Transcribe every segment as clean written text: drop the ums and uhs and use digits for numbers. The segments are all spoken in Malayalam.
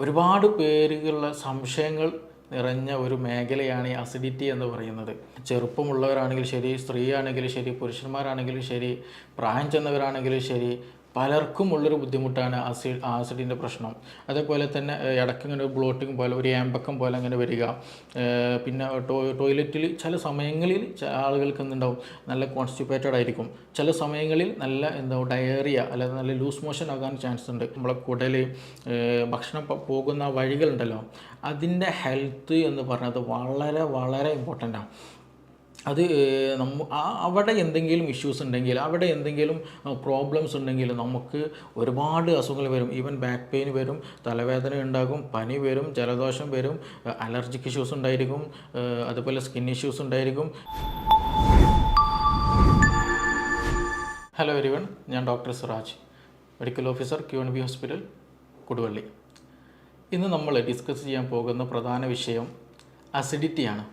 ഒരുപാട് പേരുകളുള്ള സംശയങ്ങൾ നിറഞ്ഞ ഒരു മേഖലയാണ് ഈ അസിഡിറ്റി എന്ന് പറയുന്നത്. ചെറുപ്പമുള്ളവരാണെങ്കിലും ശരി, സ്ത്രീ ആണെങ്കിലും ശരി, പുരുഷന്മാരാണെങ്കിലും ശരി, പ്രായം ചെന്നവരാണെങ്കിലും ശരി, പലർക്കും ഉള്ളൊരു ബുദ്ധിമുട്ടാണ് ആസിഡിൻ്റെ പ്രശ്നം. അതേപോലെ തന്നെ ഇടയ്ക്ക് ഇങ്ങനെ ഒരു ബ്ലോട്ടിങ് പോലെ, ഒരു ഏമ്പക്കം പോലെ അങ്ങനെ വരിക. പിന്നെ ടോയ്ലറ്റിൽ ചില സമയങ്ങളിൽ ആളുകൾക്ക് എന്തുണ്ടാവും, നല്ല കോൺസ്റ്റിപ്പേറ്റഡ് ആയിരിക്കും. ചില സമയങ്ങളിൽ നല്ല എന്താവും ഡയറിയ അല്ലെങ്കിൽ നല്ല ലൂസ് മോഷൻ ആകാൻ ചാൻസ് ഉണ്ട്. നമ്മളെ കുടൽ ഭക്ഷണം പോകുന്ന വഴികളുണ്ടല്ലോ, അതിൻ്റെ ഹെൽത്ത് എന്ന് പറഞ്ഞത് വളരെ വളരെ ഇമ്പോർട്ടൻ്റാണ്. അത് അവിടെ എന്തെങ്കിലും ഇഷ്യൂസ് ഉണ്ടെങ്കിൽ, അവിടെ എന്തെങ്കിലും പ്രോബ്ലംസ് ഉണ്ടെങ്കിൽ നമുക്ക് ഒരുപാട് അസുഖങ്ങൾ വരും. ഈവൻ ബാക്ക് പെയിൻ വരും, തലവേദന ഉണ്ടാകും, പനി വരും, ജലദോഷം വരും, അലർജിക് ഇഷ്യൂസ് ഉണ്ടായിരിക്കും, അതുപോലെ സ്കിൻ ഇഷ്യൂസ് ഉണ്ടായിരിക്കും. ഹലോ എവരിവൺ, ഞാൻ doctor Siraj, medical officer QNB hospital, Koduvally. ഇന്ന് നമ്മൾ ഡിസ്കസ് ചെയ്യാൻ പോകുന്ന പ്രധാന വിഷയം അസിഡിറ്റിയാണ്.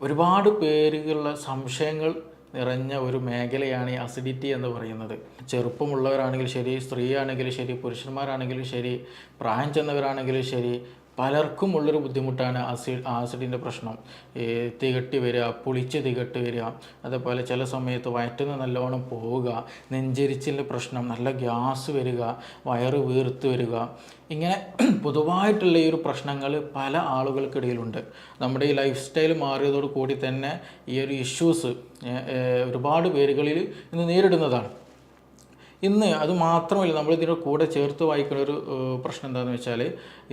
ഒരുപാട് പേരുകളുള്ള സംശയങ്ങൾ നിറഞ്ഞ ഒരു മേഖലയാണ് ഈ അസിഡിറ്റി എന്ന് പറയുന്നത്. ചെറുപ്പമുള്ളവരാണെങ്കിലും ശരി, സ്ത്രീ ആണെങ്കിലും ശരി, പുരുഷന്മാരാണെങ്കിലും ശരി, പ്രായം ചെന്നവരാണെങ്കിലും ശരി, പലർക്കും ഉള്ളൊരു ബുദ്ധിമുട്ടാണ് ആസിഡിൻ്റെ പ്രശ്നം. തികട്ടി വരിക, പുളിച്ച് തികട്ടി വരിക, അതേപോലെ ചില സമയത്ത് വയറ്റിൽ നല്ലോണം പോവുക, നെഞ്ചരിച്ചിൻ്റെ പ്രശ്നം, നല്ല ഗ്യാസ് വരിക, വയറ് വീർത്ത് വരിക, ഇങ്ങനെ പൊതുവായിട്ടുള്ള ഈ ഒരു പ്രശ്നങ്ങൾ പല ആളുകൾക്കിടയിലുണ്ട്. നമ്മുടെ ഈ ലൈഫ് സ്റ്റൈൽ മാറിയതോട് കൂടി തന്നെ ഈ ഒരു ഇഷ്യൂസ് ഒരുപാട് പേരുകളിൽ ഇന്ന് നേരിടുന്നതാണ്. ഇന്ന് അത് മാത്രമല്ല, നമ്മളിതിൻ്റെ കൂടെ ചേർത്ത് വായിക്കുന്ന ഒരു പ്രശ്നം എന്താണെന്ന് വെച്ചാൽ,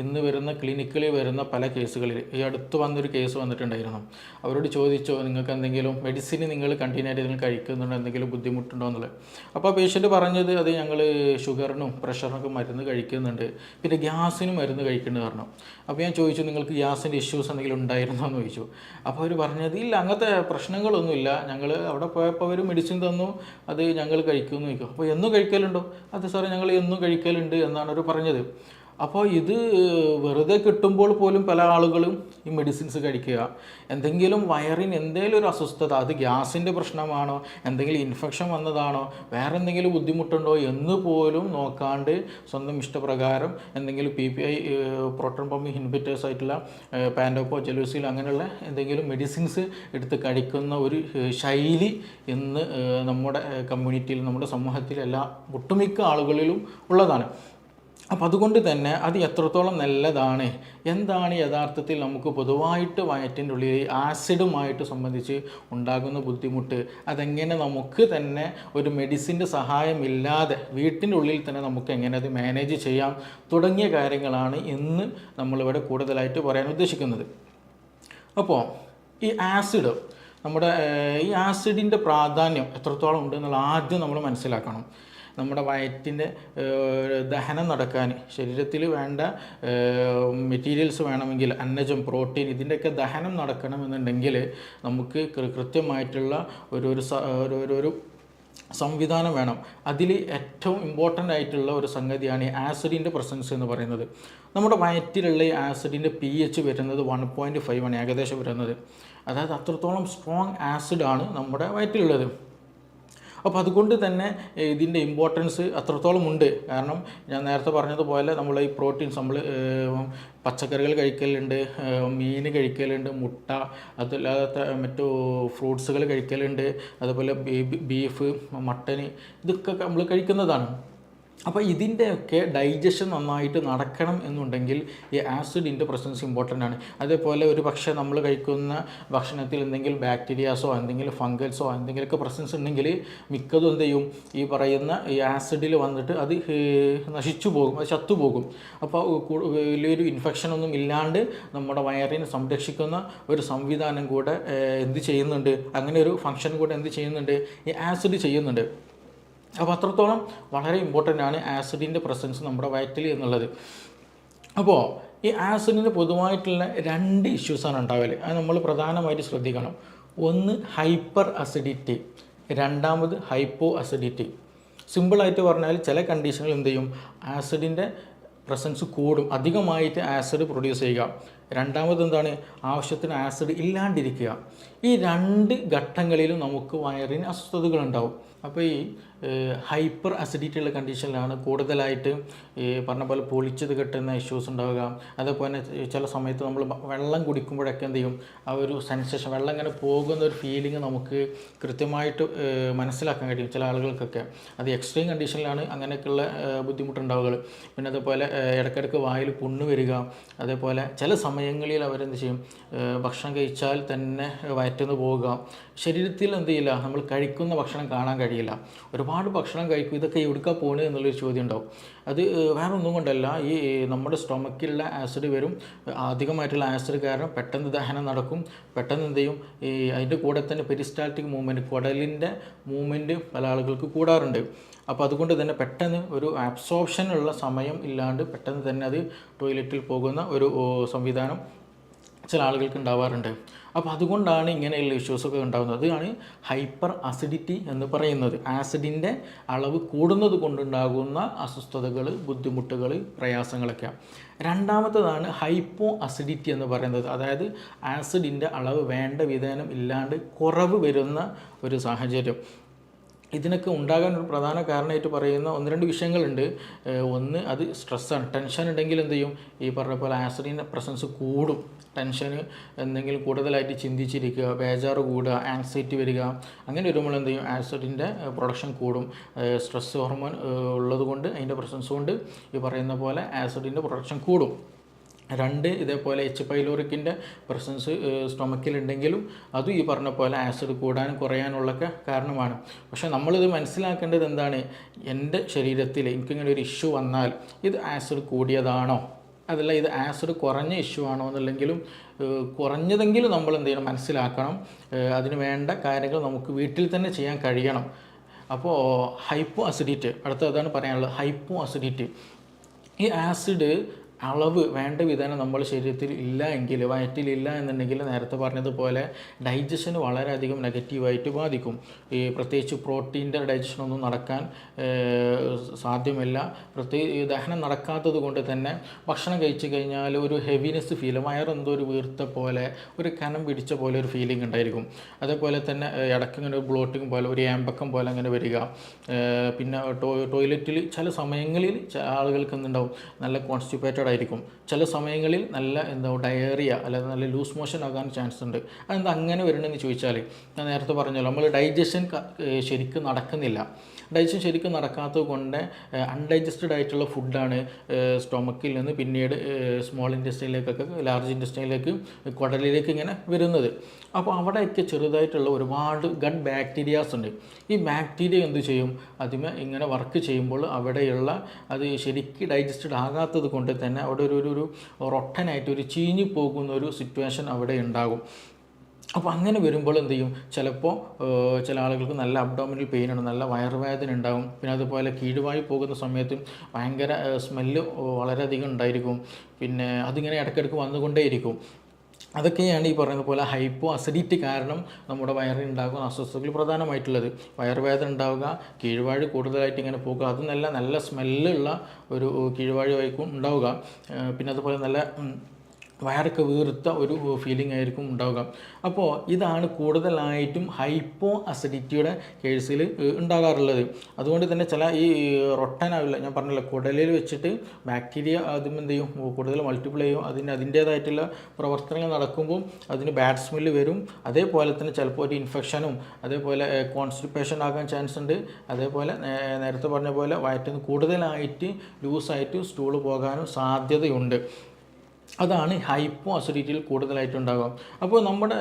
ഇന്ന് വരുന്ന ക്ലിനിക്കിൽ വരുന്ന പല കേസുകളിൽ, ഈ അടുത്ത് വന്നൊരു കേസ് വന്നിട്ടുണ്ടായിരുന്നു. അവരോട് ചോദിച്ചോ, നിങ്ങൾക്ക് എന്തെങ്കിലും മെഡിസിൻ നിങ്ങൾ കണ്ടിന്യൂ ആയിട്ട് നിങ്ങൾ കഴിക്കുന്നുണ്ടോ, എന്തെങ്കിലും ബുദ്ധിമുട്ടുണ്ടോ എന്നുള്ളത്. അപ്പോൾ പേഷ്യൻ്റ് പറഞ്ഞത്, അത് ഞങ്ങൾ ഷുഗറിനും പ്രഷറിനൊക്കെ മരുന്ന് കഴിക്കുന്നുണ്ട്, പിന്നെ ഗ്യാസിനും മരുന്ന് കഴിക്കേണ്ടത് പറഞ്ഞു. അപ്പോൾ ഞാൻ ചോദിച്ചു, നിങ്ങൾക്ക് ഗ്യാസിൻ്റെ ഇഷ്യൂസ് എന്തെങ്കിലും ഉണ്ടായിരുന്നോ എന്ന് ചോദിച്ചു. അപ്പോൾ അവർ പറഞ്ഞത്, ഇല്ല, അങ്ങനത്തെ പ്രശ്നങ്ങളൊന്നുമില്ല, ഞങ്ങൾ അവിടെ പോയപ്പോൾ അവർ മെഡിസിൻ തന്നു, അത് ഞങ്ങൾ കഴിക്കുമെന്ന് ചോദിക്കും. അപ്പോൾ എന്നും കഴിക്കലുണ്ടോ? അത് സാറേ, ഞങ്ങൾ എന്നും കഴിക്കലുണ്ട് എന്നാണ് അവർ പറഞ്ഞത്. അപ്പോൾ ഇത് വെറുതെ കിട്ടുമ്പോൾ പോലും പല ആളുകളും ഈ മെഡിസിൻസ് കഴിക്കുക. എന്തെങ്കിലും വയറിന് എന്തെങ്കിലും ഒരു അസ്വസ്ഥത, അത് ഗ്യാസിൻ്റെ പ്രശ്നമാണോ, എന്തെങ്കിലും ഇൻഫെക്ഷൻ വന്നതാണോ, വേറെ എന്തെങ്കിലും ബുദ്ധിമുട്ടുണ്ടോ എന്ന് പോലും നോക്കാണ്ട് സ്വന്തം ഇഷ്ടപ്രകാരം എന്തെങ്കിലും PPI പ്രോട്ടോൺ പമ്പ് ഇൻഹിബിറ്റേഴ്സ് ആയിട്ടുള്ള പാൻഡോപ്പോ, ജലൂസിൽ അങ്ങനെയുള്ള എന്തെങ്കിലും മെഡിസിൻസ് എടുത്ത് കഴിക്കുന്ന ഒരു ശൈലി ഇന്ന് നമ്മുടെ കമ്മ്യൂണിറ്റിയിൽ, നമ്മുടെ സമൂഹത്തിൽ ഒട്ടുമിക്ക ആളുകളിലും ഉള്ളതാണ്. അപ്പം അതുകൊണ്ട് തന്നെ അത് എത്രത്തോളം നല്ലതാണ്, എന്താണ് യഥാർത്ഥത്തിൽ നമുക്ക് പൊതുവായിട്ട് വയറ്റിൻ്റെ ഉള്ളിൽ ആസിഡുമായിട്ട് സംബന്ധിച്ച് ഉണ്ടാകുന്ന ബുദ്ധിമുട്ട്, അതെങ്ങനെ നമുക്ക് തന്നെ ഒരു മെഡിസിൻ്റെ സഹായമില്ലാതെ വീട്ടിൻ്റെ ഉള്ളിൽ തന്നെ നമുക്ക് എങ്ങനെ അത് മാനേജ് ചെയ്യാം തുടങ്ങിയ കാര്യങ്ങളാണ് ഇന്ന് നമ്മളിവിടെ കൂടുതലായിട്ട് പറയാൻ ഉദ്ദേശിക്കുന്നത്. അപ്പോൾ ഈ ആസിഡ്, നമ്മുടെ ഈ ആസിഡിൻ്റെ പ്രാധാന്യം എത്രത്തോളം ഉണ്ടെന്നുള്ള ആദ്യം നമ്മൾ മനസ്സിലാക്കണം. നമ്മുടെ വയറ്റിൻ്റെ ദഹനം നടക്കാൻ, ശരീരത്തിൽ വേണ്ട മെറ്റീരിയൽസ് വേണമെങ്കിൽ, അന്നജം, പ്രോട്ടീൻ, ഇതിൻ്റെയൊക്കെ ദഹനം നടക്കണമെന്നുണ്ടെങ്കിൽ നമുക്ക് കൃത്യമായിട്ടുള്ള ഒരു സംവിധാനം വേണം. അതിൽ ഏറ്റവും ഇമ്പോർട്ടൻ്റ് ആയിട്ടുള്ള ഒരു സംഗതിയാണ് ഈ ആസിഡിൻ്റെ പ്രസൻസ് എന്ന് പറയുന്നത്. നമ്മുടെ വയറ്റിലുള്ള ഈ ആസിഡിൻ്റെ pH വരുന്നത് 1.5 ആണ് ഏകദേശം വരുന്നത്. അതായത് അത്രത്തോളം സ്ട്രോങ് ആസിഡാണ് നമ്മുടെ വയറ്റിലുള്ളത്. അപ്പോൾ അതുകൊണ്ട് തന്നെ ഇതിൻ്റെ ഇമ്പോർട്ടൻസ് അത്രത്തോളം ഉണ്ട്. കാരണം ഞാൻ നേരത്തെ പറഞ്ഞതുപോലെ നമ്മൾ ഈ പ്രോട്ടീൻസ്, നമ്മൾ പച്ചക്കറികൾ കഴിക്കലുണ്ട്, മീൻ കഴിക്കലുണ്ട്, മുട്ട, അതല്ലാത്ത മറ്റു ഫ്രൂട്ട്സുകൾ കഴിക്കലുണ്ട്, അതുപോലെ ബീഫ്, മട്ടൻ, ഇതൊക്കെ നമ്മൾ കഴിക്കുന്നതാണ്. അപ്പോൾ ഇതിൻ്റെയൊക്കെ ഡൈജഷൻ നന്നായിട്ട് നടക്കണം എന്നുണ്ടെങ്കിൽ ഈ ആസിഡിൻ്റെ പ്രസൻസ് ഇമ്പോർട്ടൻ്റ് ആണ്. അതേപോലെ ഒരു പക്ഷേ നമ്മൾ കഴിക്കുന്ന ഭക്ഷണത്തിൽ എന്തെങ്കിലും ബാക്ടീരിയാസോ എന്തെങ്കിലും ഫംഗൽസോ എന്തെങ്കിലുമൊക്കെ പ്രസൻസ് ഉണ്ടെങ്കിൽ മിക്കതും എന്ത് ചെയ്യും, ഈ പറയുന്ന ഈ ആസിഡിൽ വന്നിട്ട് അത് നശിച്ചു പോകും, അത് ചത്തുപോകും. അപ്പോൾ വലിയൊരു ഇൻഫെക്ഷനൊന്നും ഇല്ലാണ്ട് നമ്മുടെ വയറിനെ സംരക്ഷിക്കുന്ന ഒരു സംവിധാനം കൂടെ എന്ത് ചെയ്യുന്നുണ്ട്, അങ്ങനെ ഒരു ഫംഗ്ഷൻ കൂടെ എന്ത് ചെയ്യുന്നുണ്ട്, ഈ ആസിഡ് ചെയ്യുന്നുണ്ട്. അപ്പോൾ അത്രത്തോളം വളരെ ഇമ്പോർട്ടൻ്റ് ആണ് ആസിഡിൻ്റെ പ്രസൻസ് നമ്മുടെ വയറ്റിൽ എന്നുള്ളത്. അപ്പോൾ ഈ ആസിഡിന് പൊതുവായിട്ടുള്ള 2 ഇഷ്യൂസാണ് ഉണ്ടാവല്. അത് നമ്മൾ പ്രധാനമായിട്ട് ശ്രദ്ധിക്കണം. ഒന്ന് ഹൈപ്പർ അസിഡിറ്റി, രണ്ടാമത് ഹൈപ്പോ അസിഡിറ്റി. സിമ്പിളായിട്ട് പറഞ്ഞാൽ ചില കണ്ടീഷനിൽ എന്ത് ചെയ്യും, ആസിഡിൻ്റെ പ്രസൻസ് കൂടും, അധികമായിട്ട് ആസിഡ് പ്രൊഡ്യൂസ് ചെയ്യുക. രണ്ടാമത് എന്താണ്, ആവശ്യത്തിന് ആസിഡ് ഇല്ലാണ്ടിരിക്കുക. ഈ രണ്ട് ഘട്ടങ്ങളിലും നമുക്ക് വയറിന് അസ്വസ്ഥതകളുണ്ടാവും. അപ്പോൾ ഈ ഹൈപ്പർ അസിഡിറ്റി ഉള്ള കണ്ടീഷനിലാണ് കൂടുതലായിട്ട് ഈ പറഞ്ഞ പോലെ പൊളിച്ചത് കെട്ടുന്ന ഇഷ്യൂസ് ഉണ്ടാവുക. അതേപോലെ ചില സമയത്ത് നമ്മൾ വെള്ളം കുടിക്കുമ്പോഴൊക്കെ എന്ത് ചെയ്യും, ആ ഒരു സെൻസേഷൻ, വെള്ളം ഇങ്ങനെ പോകുന്ന ഒരു ഫീലിംഗ് നമുക്ക് കൃത്യമായിട്ട് മനസ്സിലാക്കാൻ കഴിയും ചില ആളുകൾക്കൊക്കെ. അത് എക്സ്ട്രീം കണ്ടീഷനിലാണ് അങ്ങനെയൊക്കെയുള്ള ബുദ്ധിമുട്ടുണ്ടാവുക. പിന്നെ അതുപോലെ ഇടയ്ക്കിടയ്ക്ക് വായിൽ പുണ്ണ് വരിക. അതേപോലെ ചില സമയങ്ങളിൽ അവരെന്ത് ചെയ്യും, ഭക്ഷണം കഴിച്ചാൽ തന്നെ വയറ്റുന്നു പോവുക. ശരീരത്തിൽ എന്ത് ചെയ്യില്ല, നമ്മൾ കഴിക്കുന്ന ഭക്ഷണം കാണാൻ കഴിയില്ല. ഒരുപാട് ഭക്ഷണം കഴിക്കും, ഇതൊക്കെ എവിടുക്കാ പോകുന്നത് എന്നുള്ളൊരു ചോദ്യം ഉണ്ടാവും. അത് വേറെ ഒന്നും കൊണ്ടല്ല, ഈ നമ്മുടെ സ്റ്റൊമക്കിലുള്ള ആസിഡ് വരും. അധികമായിട്ടുള്ള ആസിഡ് കാരണം പെട്ടെന്ന് ദഹനം നടക്കും. പെട്ടെന്ന് എന്ത് ചെയ്യും, ഈ അതിൻ്റെ കൂടെ തന്നെ പെരിസ്റ്റാൾട്ടിക് മൂവ്മെൻറ്റ്, കുടലിൻ്റെ മൂവ്മെൻറ്റ് പല ആളുകൾക്ക് കൂടാറുണ്ട്. അപ്പോൾ അതുകൊണ്ട് തന്നെ പെട്ടെന്ന് ഒരു അബ്സോർപ്ഷനുള്ള സമയം ഇല്ലാണ്ട് പെട്ടെന്ന് തന്നെ അത് ടോയ്ലറ്റിൽ പോകുന്ന ഒരു സംവിധാനം ചില ആളുകൾക്ക് ഉണ്ടാവാറുണ്ട്. അപ്പോൾ അതുകൊണ്ടാണ് ഇങ്ങനെയുള്ള ഇഷ്യൂസൊക്കെ ഉണ്ടാകുന്നത്. അതാണ് ഹൈപ്പർ അസിഡിറ്റി എന്ന് പറയുന്നത്. ആസിഡിൻ്റെ അളവ് കൂടുന്നത് കൊണ്ടുണ്ടാകുന്ന അസ്വസ്ഥതകൾ, ബുദ്ധിമുട്ടുകൾ, പ്രയാസങ്ങളൊക്കെ. രണ്ടാമത്തതാണ് ഹൈപ്പോ അസിഡിറ്റി എന്ന് പറയുന്നത്. അതായത് ആസിഡിൻ്റെ അളവ് വേണ്ട വിധേനം ഇല്ലാണ്ട് കുറവ് വരുന്ന ഒരു സാഹചര്യം. ഇതിനൊക്കെ ഉണ്ടാകാൻ ഒരു പ്രധാന കാരണമായിട്ട് പറയുന്ന ഒന്ന് രണ്ട് വിഷയങ്ങളുണ്ട്. ഒന്ന് അത് സ്ട്രെസ്സാണ്. ടെൻഷൻ ഉണ്ടെങ്കിൽ എന്ത് ചെയ്യും, ഈ പറഞ്ഞ പോലെ ആസിഡിൻ്റെ പ്രസൻസ് കൂടും. ടെൻഷന് എന്തെങ്കിലും കൂടുതലായിട്ട് ചിന്തിച്ചിരിക്കുക, ബേജാറ് കൂടുക, ആങ്സൈറ്റി വരിക, അങ്ങനെ വരുമ്പോൾ എന്ത് ചെയ്യും, ആസിഡിൻ്റെ പ്രൊഡക്ഷൻ കൂടും. സ്ട്രെസ് ഹോർമോൺ ഉള്ളത് കൊണ്ട്, അതിൻ്റെ പ്രസൻസ് കൊണ്ട് ഈ പറയുന്ന പോലെ ആസിഡിൻ്റെ പ്രൊഡക്ഷൻ കൂടും. രണ്ട്, ഇതേപോലെ എച്ച് പൈലോറിക്കിൻ്റെ പ്രസൻസ് സ്റ്റൊമക്കിലുണ്ടെങ്കിലും അതും ഈ പറഞ്ഞ പോലെ ആസിഡ് കൂടാനും കുറയാനുള്ളൊക്കെ കാരണമാണ്. പക്ഷേ നമ്മളിത് മനസ്സിലാക്കേണ്ടത് എന്താണ്, എൻ്റെ ശരീരത്തിൽ എനിക്കിങ്ങനെ ഒരു ഇഷ്യൂ വന്നാൽ ഇത് ആസിഡ് കൂടിയതാണോ, അതല്ല ഇത് ആസിഡ് കുറഞ്ഞ ഇഷ്യൂ ആണോ എന്നുള്ളെങ്കിലും കുറഞ്ഞതെങ്കിലും നമ്മൾ എന്ത് ചെയ്യണം, മനസ്സിലാക്കണം. അതിന് വേണ്ട കാര്യങ്ങൾ നമുക്ക് വീട്ടിൽ തന്നെ ചെയ്യാൻ കഴിയണം. അപ്പോൾ ഹൈപ്പോ അസിഡിറ്റി, അടുത്തതാണ് പറയാനുള്ളത്. ഹൈപ്പോ അസിഡിറ്റി, ഈ ആസിഡ് അളവ് വേണ്ട വിധേനം നമ്മൾ ശരീരത്തിൽ ഇല്ല എങ്കിൽ, വയറ്റിലില്ല എന്നുണ്ടെങ്കിൽ നേരത്തെ പറഞ്ഞതുപോലെ ഡൈജഷന് വളരെയധികം നെഗറ്റീവായിട്ട് ബാധിക്കും. ഈ പ്രത്യേകിച്ച് പ്രോട്ടീൻ്റെ ഡൈജഷനൊന്നും നടക്കാൻ സാധ്യമല്ല. ദഹനം നടക്കാത്തത് കൊണ്ട് തന്നെ ഭക്ഷണം കഴിച്ചു കഴിഞ്ഞാൽ ഒരു ഹെവിനെസ് ഫീൽ, വയറെന്തോ ഒരു വീർത്ത പോലെ, ഒരു കനം പിടിച്ച പോലെ ഒരു ഫീലിംഗ് ഉണ്ടായിരിക്കും. അതേപോലെ തന്നെ ഇടയ്ക്കിങ്ങനെ ഒരു ബ്ലോട്ടിങ് പോലെ, ഒരു ഏമ്പക്കം പോലെ അങ്ങനെ വരിക. പിന്നെ ടോയ്ലറ്റിൽ ചില സമയങ്ങളിൽ ആളുകൾക്ക് എന്തുണ്ടാവും, നല്ല കോൺസ്റ്റിപ്പേറ്റഡ് ആയിരിക്കും. ചില സമയങ്ങളിൽ നല്ല ഡയറിയ അല്ലെങ്കിൽ നല്ല ലൂസ് മോഷൻ ആകാൻ ചാൻസ് ഉണ്ട്. അതെന്താ അങ്ങനെ വരണമെന്ന് ചോദിച്ചാൽ, ഞാൻ നേരത്തെ പറഞ്ഞല്ലോ, നമ്മൾ ഡൈജഷൻ ശരിക്കും നടക്കുന്നില്ല. ഡൈജഷൻ ശരിക്കും നടക്കാത്തത് കൊണ്ട് അൺഡൈജസ്റ്റഡ് ആയിട്ടുള്ള ഫുഡാണ് സ്റ്റൊമക്കിൽ നിന്ന് പിന്നീട് സ്മോൾ ഇൻറ്റെസ്റ്റൈനിലേക്കൊക്കെ, ലാർജ് ഇൻറ്റെസ്റ്റൈനിലേക്ക്, കുടലിലേക്ക് ഇങ്ങനെ വരുന്നത്. അപ്പോൾ അവിടെയൊക്കെ ചെറുതായിട്ടുള്ള ഒരുപാട് ഗട്ട് ബാക്ടീരിയാസ് ഉണ്ട്. ഈ ബാക്ടീരിയ എന്ത് ചെയ്യും, അതിമേ ഇങ്ങനെ വർക്ക് ചെയ്യുമ്പോൾ അവിടെയുള്ള അത് ശരിക്കും ഡൈജസ്റ്റഡ് ആകാത്തത് കൊണ്ട് തന്നെ അവിടെ ഒരു റൊട്ടനായിട്ട് ഒരു ചീഞ്ഞു പോകുന്ന ഒരു സിറ്റുവേഷൻ അവിടെ ഉണ്ടാകും. അപ്പോൾ അങ്ങനെ വരുമ്പോൾ എന്ത് ചെയ്യും, ചിലപ്പോൾ ചില ആളുകൾക്ക് നല്ല അബ്ഡോമിനൽ പെയിൻ ഉണ്ട്, നല്ല വയറുവേദന ഉണ്ടാകും. പിന്നെ അതുപോലെ കീഴുവായി പോകുന്ന സമയത്തും ഭയങ്കര സ്മെല്ല് വളരെയധികം ഉണ്ടായിരിക്കും. പിന്നെ അതിങ്ങനെ ഇടയ്ക്കിടയ്ക്ക് വന്നുകൊണ്ടേയിരിക്കും. അതൊക്കെയാണ് ഈ പറയുന്ന പോലെ ഹൈപ്പോ അസിഡിറ്റി കാരണം നമ്മുടെ വയറിൽ ഉണ്ടാകുന്ന അസ്വസ്ഥതകൾ പ്രധാനമായിട്ടുള്ളത്. വയറുവേദന ഉണ്ടാവുക, കീഴ്വാഴ് കൂടുതലായിട്ട് ഇങ്ങനെ പോകുക, അത് നല്ല സ്മെല്ലുള്ള ഒരു കീഴ്വാഴായിരിക്കും ഉണ്ടാവുക. പിന്നെ അതുപോലെ നല്ല വയറൊക്കെ വീർത്ത ഒരു ഫീലിംഗ് ആയിരിക്കും ഉണ്ടാവുക. അപ്പോൾ ഇതാണ് കൂടുതലായിട്ടും ഹൈപ്പോ അസിഡിറ്റിയുടെ കേസിൽ ഉണ്ടാകാറുള്ളത്. അതുകൊണ്ട് തന്നെ ചില ഈ റൊട്ടനാവില്ല, ഞാൻ പറഞ്ഞില്ല, കുടലിൽ വെച്ചിട്ട് ബാക്ടീരിയ അതും എന്ത് ചെയ്യും, കൂടുതൽ മൾട്ടിപ്ലൈ ചെയ്യും. അതിൻ്റേതായിട്ടുള്ള പ്രവർത്തനങ്ങൾ നടക്കുമ്പോൾ അതിന് ബാഡ് സ്മെല്ല് വരും. അതേപോലെ തന്നെ ചിലപ്പോൾ ഒരു ഇൻഫെക്ഷനും അതേപോലെ കോൺസ്റ്റിപ്പേഷൻ ആകാൻ ചാൻസ് ഉണ്ട്. അതേപോലെ നേരത്തെ പറഞ്ഞ പോലെ വയറ്റിൽ നിന്ന് കൂടുതലായിട്ട് ലൂസായിട്ട് സ്റ്റൂള് പോകാനും സാധ്യതയുണ്ട്. അതാണ് ഹൈപ്പോ അസിഡിറ്റിയിൽ കൂടുതലായിട്ടുണ്ടാകുക. അപ്പോൾ നമ്മുടെ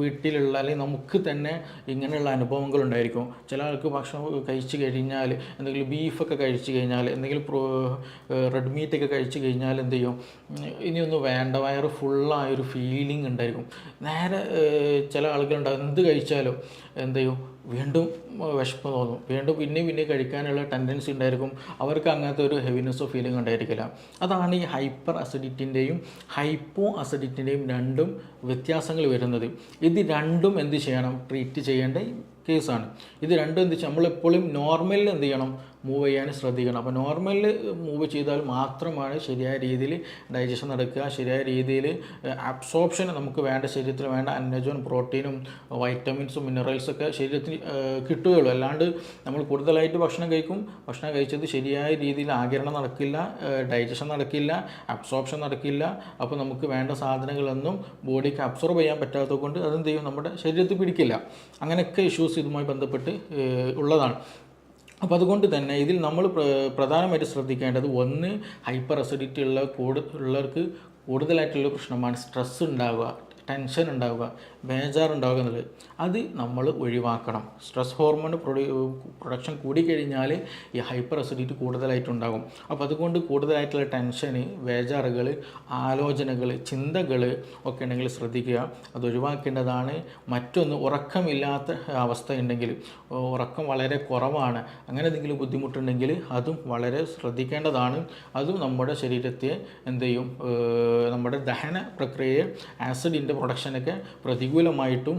വീട്ടിലുള്ള അല്ലെങ്കിൽ നമുക്ക് തന്നെ ഇങ്ങനെയുള്ള അനുഭവങ്ങൾ ഉണ്ടായിരിക്കും. ചില ആൾക്ക് ഭക്ഷണം കഴിച്ച് കഴിഞ്ഞാൽ, എന്തെങ്കിലും ബീഫൊക്കെ കഴിച്ച് കഴിഞ്ഞാൽ, എന്തെങ്കിലും റെഡ് മീറ്റൊക്കെ കഴിച്ച് കഴിഞ്ഞാൽ എന്ത് ചെയ്യും, ഇനിയൊന്നും വേണ്ട, വയറ് ഫുള്ളായൊരു ഫീലിംഗ് ഉണ്ടായിരിക്കും. നേരെ ചില ആളുകളുണ്ടാകും, എന്ത് കഴിച്ചാലും എന്ത് ചെയ്യും, വീണ്ടും വിശപ്പ് തോന്നും, വീണ്ടും പിന്നെ കഴിക്കാനുള്ള ടെൻഡൻസി ഉണ്ടായിരിക്കും. അവർക്ക് അങ്ങനത്തെ ഒരു ഹെവിനെസ്സോ ഫീലിംഗ് ഉണ്ടായിരിക്കില്ല. അതാണ് ഈ ഹൈപ്പർ അസിഡിറ്റിൻ്റെയും ഹൈപ്പോ അസിഡിറ്റിൻ്റെയും രണ്ടും വ്യത്യാസങ്ങൾ വരുന്നത്. ഇത് രണ്ടും എന്ത് ചെയ്യണം, ട്രീറ്റ് ചെയ്യേണ്ട കേസാണ്. ഇത് രണ്ടും എന്ത് വെച്ചാൽ നമ്മളെപ്പോഴും നോർമലിൽ എന്ത് ചെയ്യണം, മൂവ് ചെയ്യാൻ ശ്രദ്ധിക്കണം. അപ്പോൾ നോർമൽ മൂവ് ചെയ്താൽ മാത്രമാണ് ശരിയായ രീതിയിൽ ഡൈജഷൻ നടക്കുക, ശരിയായ രീതിയിൽ അബ്സോർപ്ഷൻ നമുക്ക് വേണ്ട ശരീരത്തിൽ വേണ്ട അന്നജവും പ്രോട്ടീനും വൈറ്റമിൻസും മിനറൽസൊക്കെ ശരീരത്തിന് കിട്ടുകയുള്ളൂ. അല്ലാണ്ട് നമ്മൾ കൂടുതലായിട്ട് ഭക്ഷണം കഴിക്കും, ഭക്ഷണം കഴിച്ചത് ശരിയായ രീതിയിൽ ആഗിരണം നടക്കില്ല, ഡൈജഷൻ നടക്കില്ല, അബ്സോർപ്ഷൻ നടക്കില്ല. അപ്പോൾ നമുക്ക് വേണ്ട സാധനങ്ങളൊന്നും ബോഡിക്ക് അബ്സോർബ് ചെയ്യാൻ പറ്റാത്തത് കൊണ്ട് അതെന്ത് ചെയ്യും, നമ്മുടെ ശരീരത്തിൽ പിടിക്കില്ല. അങ്ങനെയൊക്കെ ഇഷ്യൂസ് ഇതുമായി ബന്ധപ്പെട്ട് ഉള്ളതാണ്. അപ്പോൾ അതുകൊണ്ട് തന്നെ ഇതിൽ നമ്മൾ പ്രധാനമായിട്ട് ശ്രദ്ധിക്കേണ്ടത്, ഒന്ന് ഹൈപ്പർ അസിഡിറ്റി ഉള്ളവർക്ക് കൂടുതലായിട്ടുള്ള പ്രശ്നമാണ് സ്ട്രെസ് ഉണ്ടാവുക, ടെൻഷൻ ഉണ്ടാവുക, ബേജാറുണ്ടാവുക എന്നുള്ളത്. അത് നമ്മൾ ഒഴിവാക്കണം. സ്ട്രെസ് ഹോർമോൺ പ്രൊഡക്ഷൻ കൂടിക്കഴിഞ്ഞാൽ ഈ ഹൈപ്പർ അസിഡിറ്റി കൂടുതലായിട്ടുണ്ടാകും. അപ്പോൾ അതുകൊണ്ട് കൂടുതലായിട്ടുള്ള ടെൻഷന്, ബേജാറുകൾ, ആലോചനകൾ, ചിന്തകൾ ഒക്കെ ഉണ്ടെങ്കിൽ ശ്രദ്ധിക്കുക, അത് ഒഴിവാക്കേണ്ടതാണ്. മറ്റൊന്ന്, ഉറക്കമില്ലാത്ത അവസ്ഥയുണ്ടെങ്കിൽ, ഉറക്കം വളരെ കുറവാണ്, അങ്ങനെ എന്തെങ്കിലും ബുദ്ധിമുട്ടുണ്ടെങ്കിൽ അതും വളരെ ശ്രദ്ധിക്കേണ്ടതാണ്. അതും നമ്മുടെ ശരീരത്തെ എന്ത് ചെയ്യും, നമ്മുടെ ദഹന പ്രക്രിയയെ, ആസിഡിൻ്റെ പ്രൊഡക്ഷനൊക്കെ പ്രതികൂലമായിട്ടും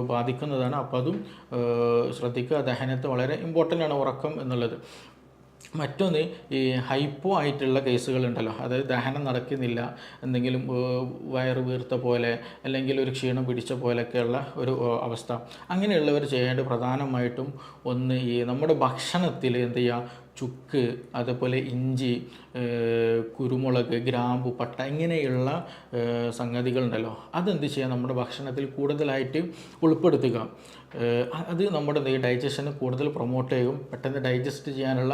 ബാധിക്കുന്നതാണ്. അപ്പോൾ അതും ശ്രദ്ധിക്കുക. ദഹനത്തെ വളരെ ഇമ്പോർട്ടൻ്റ് ആണ് ഉറക്കം എന്നുള്ളത്. മറ്റൊന്ന്, ഈ ഹൈപ്പോ ആയിട്ടുള്ള കേസുകളുണ്ടല്ലോ, അതായത് ദഹനം നടക്കുന്നില്ല, എന്തെങ്കിലും വയറ് വീർത്ത പോലെ അല്ലെങ്കിൽ ഒരു ക്ഷീണം പിടിച്ച പോലെയൊക്കെയുള്ള ഒരു അവസ്ഥ. അങ്ങനെയുള്ളവർ ചെയ്യേണ്ട പ്രധാനമായിട്ടും ഒന്ന്, ഈ നമ്മുടെ ഭക്ഷണത്തിൽ എന്ത് ചെയ്യുക, ചുക്ക്, അതേപോലെ ഇഞ്ചി, കുരുമുളക്, ഗ്രാമ്പു, പട്ട, ഇങ്ങനെയുള്ള സംഗതികളുണ്ടല്ലോ, അതെന്ത് ചെയ്യുക, നമ്മുടെ ഭക്ഷണത്തിൽ കൂടുതലായിട്ട് ഉൾപ്പെടുത്തുക. അത് നമ്മുടെ ഡൈജഷന് കൂടുതൽ പ്രൊമോട്ട് ചെയ്യും, പെട്ടെന്ന് ഡൈജസ്റ്റ് ചെയ്യാനുള്ള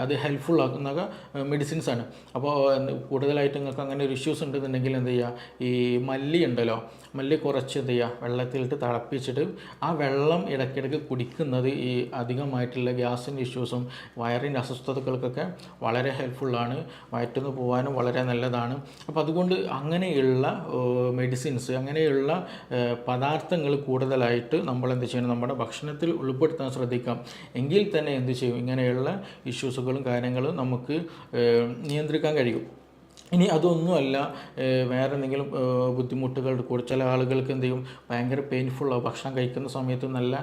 അത് ഹെൽപ്ഫുൾ ആക്കുന്ന മെഡിസിൻസാണ്. അപ്പോൾ കൂടുതലായിട്ട് നിങ്ങൾക്ക് അങ്ങനെ ഒരു ഇഷ്യൂസ് ഉണ്ടെന്നുണ്ടെങ്കിൽ എന്ത് ചെയ്യുക, ഈ മല്ലി ഉണ്ടല്ലോ, മല്ലി കുറച്ച് എന്ത് ചെയ്യുക, വെള്ളത്തിലിട്ട് തിളപ്പിച്ചിട്ട് ആ വെള്ളം ഇടയ്ക്കിടയ്ക്ക് കുടിക്കുന്നത് ഈ അധികമായിട്ടുള്ള ഗ്യാസിൻ്റെ ഇഷ്യൂസും വയറിൻ്റെ അസ്വസ്ഥതകൾക്കൊക്കെ വളരെ ഹെൽപ്ഫുള്ളാണ്. വയറ്റിന്ന് പോകാനും വളരെ നല്ലതാണ്. അപ്പോൾ അതുകൊണ്ട് അങ്ങനെയുള്ള മെഡിസിൻസ്, അങ്ങനെയുള്ള പദാർത്ഥങ്ങൾ കൂടുതലായിട്ട് നമ്മൾ എന്ത് ചെയ്യണം, നമ്മുടെ ഭക്ഷണത്തിൽ ഉൾപ്പെടുത്താൻ ശ്രദ്ധിക്കാം. എങ്കിൽ തന്നെ എന്ത് ചെയ്യും, ഇങ്ങനെയുള്ള ഇഷ്യൂസുകളും കാര്യങ്ങളും നമുക്ക് നിയന്ത്രിക്കാൻ കഴിയും. ഇനി അതൊന്നുമല്ല, വേറെ എന്തെങ്കിലും ബുദ്ധിമുട്ടുകൾ കൂടി, ചില ആളുകൾക്ക് എന്ത് ചെയ്യും, ഭയങ്കര പെയിൻഫുള്ളാവും. ഭക്ഷണം കഴിക്കുന്ന സമയത്ത് നല്ല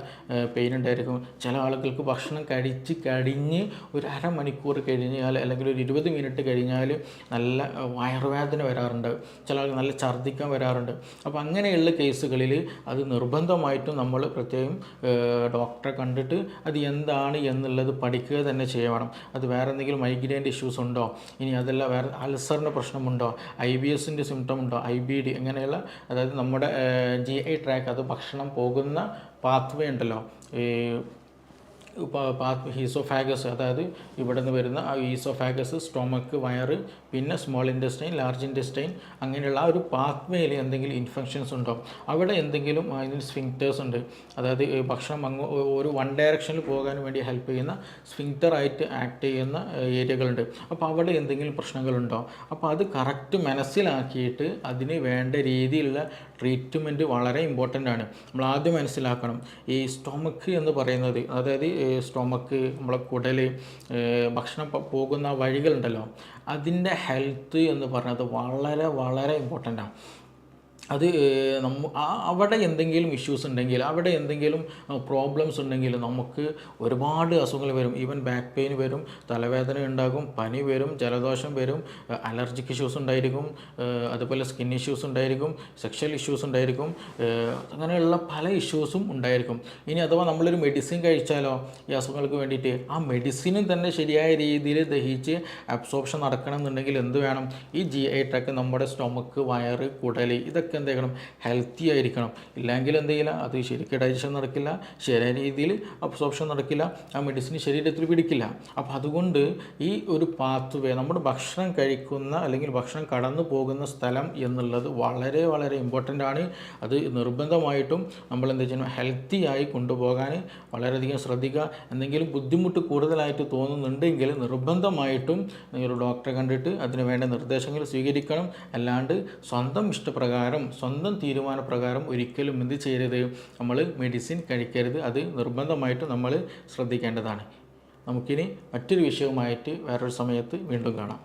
പെയിൻ ഉണ്ടായിരിക്കും. ചില ആളുകൾക്ക് ഭക്ഷണം കഴിഞ്ഞ് ഒരു അരമണിക്കൂർ കഴിഞ്ഞാൽ അല്ലെങ്കിൽ ഒരു 20 മിനിറ്റ് കഴിഞ്ഞാൽ നല്ല വയറുവേദന വരാറുണ്ട്. ചില ആൾക്ക് നല്ല ഛർദ്ദിക്കാൻ വരാറുണ്ട്. അപ്പോൾ അങ്ങനെയുള്ള കേസുകളിൽ അത് നിർബന്ധമായിട്ടും നമ്മൾ പ്രത്യേകം ഡോക്ടറെ കണ്ടിട്ട് അത് എന്താണ് എന്നുള്ളത് പഠിക്കുക തന്നെ ചെയ്യണം. അത് വേറെ എന്തെങ്കിലും മൈഗ്രെയിൻ്റെ ഇഷ്യൂസ് ഉണ്ടോ, ഇനി അതല്ല വേറെ അൾസറിൻ്റെ പ്രശ്നമുണ്ടോ, IBSൻ്റെ സിംറ്റം ഉണ്ടോ, IBD, ഇങ്ങനെയുള്ള, അതായത് നമ്മുടെ GI ട്രാക്ക്, അത് ഭക്ഷണം പോകുന്ന പാത്വേ ഉണ്ടല്ലോ, ഈ ഈസോഫാഗസ്, അതായത് ഇവിടെ നിന്ന് വരുന്ന ആ ഈസോഫാഗസ്, സ്റ്റൊമക്ക്, വയറ്, പിന്നെ സ്മോൾ ഇൻറ്റസ്റ്റൈൻ, ലാർജ് ഇൻറ്റസ്റ്റൈൻ, അങ്ങനെയുള്ള ആ ഒരു പാത്വേയിൽ എന്തെങ്കിലും ഇൻഫെക്ഷൻസ് ഉണ്ടോ, അവിടെ എന്തെങ്കിലും അതിന് സ്ഫിങ്ക്റ്റേഴ്സ് ഉണ്ട്, അതായത് ഭക്ഷണം ഒരു വൺ ഡയറക്ഷനിൽ പോകാൻ വേണ്ടി ഹെൽപ്പ് ചെയ്യുന്ന സ്ഫിങ്ക്റ്ററായിട്ട് ആക്ട് ചെയ്യുന്ന ഏരിയകളുണ്ട്. അപ്പോൾ അവിടെ എന്തെങ്കിലും പ്രശ്നങ്ങളുണ്ടോ, അപ്പോൾ അത് കറക്റ്റ് മനസ്സിലാക്കിയിട്ട് അതിന് വേണ്ട രീതിയിലുള്ള ട്രീറ്റ്മെൻറ്റ് വളരെ ഇമ്പോർട്ടൻ്റ് ആണ്. നമ്മൾ ആദ്യം മനസ്സിലാക്കണം, ഈ സ്റ്റൊമക്ക് എന്ന് പറയുന്നത്, അതായത് സ്റ്റൊമക്ക്, നമ്മളെ കുടൽ, ഭക്ഷണം പോകുന്ന വഴികളുണ്ടല്ലോ, അതിൻ്റെ ഹെൽത്ത് എന്ന് പറയുന്നത് വളരെ വളരെ ഇമ്പോർട്ടൻ്റാണ്. അത് അവിടെ എന്തെങ്കിലും ഇഷ്യൂസ് ഉണ്ടെങ്കിൽ, അവിടെ എന്തെങ്കിലും പ്രോബ്ലംസ് ഉണ്ടെങ്കിൽ നമുക്ക് ഒരുപാട് അസുഖങ്ങൾ വരും. ഈവൻ ബാക്ക് പെയിൻ വരും, തലവേദന ഉണ്ടാകും, പനി വരും, ജലദോഷം വരും, അലർജിക് ഇഷ്യൂസ് ഉണ്ടായിരിക്കും, അതുപോലെ സ്കിൻ ഇഷ്യൂസ് ഉണ്ടായിരിക്കും, സെക്ഷൽ ഇഷ്യൂസ് ഉണ്ടായിരിക്കും, അങ്ങനെയുള്ള പല ഇഷ്യൂസും ഉണ്ടായിരിക്കും. ഇനി അഥവാ നമ്മളൊരു മെഡിസിൻ കഴിച്ചാലോ ഈ അസുഖങ്ങൾക്ക് വേണ്ടിയിട്ട്, ആ മെഡിസിനും തന്നെ ശരിയായ രീതിയിൽ ദഹിച്ച് അബ്സോർപ്ഷൻ നടക്കണം എന്നുണ്ടെങ്കിൽ എന്ത് വേണം, ഈ GI ട്രാക്ക്, നമ്മുടെ സ്റ്റൊമക്ക്, വയറ്, കുടൽ, ഇതൊക്കെ എന്ത് ചെയ്യണം, ഹെൽത്തി ആയിരിക്കണം. ഇല്ലെങ്കിൽ എന്ത് ചെയ്യില്ല, അത് ശരിക്കും ഡൈജഷൻ നടക്കില്ല, ശരിയായ രീതിയിൽ അബ്സോർപ്ഷൻ നടക്കില്ല, ആ മെഡിസിൻ ശരീരത്തിൽ പിടിക്കില്ല. അപ്പോൾ അതുകൊണ്ട് ഈ ഒരു പാത്വേ, നമ്മുടെ ഭക്ഷണം കഴിക്കുന്ന അല്ലെങ്കിൽ ഭക്ഷണം കടന്നു പോകുന്ന സ്ഥലം എന്നുള്ളത് വളരെ വളരെ ഇമ്പോർട്ടൻ്റ് ആണ്. അത് നിർബന്ധമായിട്ടും നമ്മൾ എന്ത് ചെയ്യണം, ഹെൽത്തി ആയി കൊണ്ടുപോകാൻ വളരെയധികം ശ്രദ്ധിക്കുക. എന്തെങ്കിലും ബുദ്ധിമുട്ട് കൂടുതലായിട്ട് തോന്നുന്നുണ്ടെങ്കിൽ നിർബന്ധമായിട്ടും ഒരു ഡോക്ടറെ കണ്ടിട്ട് അതിന് വേണ്ട നിർദ്ദേശങ്ങൾ സ്വീകരിക്കണം. അല്ലാണ്ട് സ്വന്തം ഇഷ്ടപ്രകാരം, സ്വന്തം തീരുമാനപ്രകാരം ഒരിക്കലും എന്ത് ചെയ്യരുത്, നമ്മൾ മെഡിസിൻ കഴിക്കരുത്. അത് നിർബന്ധമായിട്ടും നമ്മൾ ശ്രദ്ധിക്കേണ്ടതാണ്. നമുക്കിനി മറ്റൊരു വിഷയവുമായിട്ട് വേറൊരു സമയത്ത് വീണ്ടും കാണാം.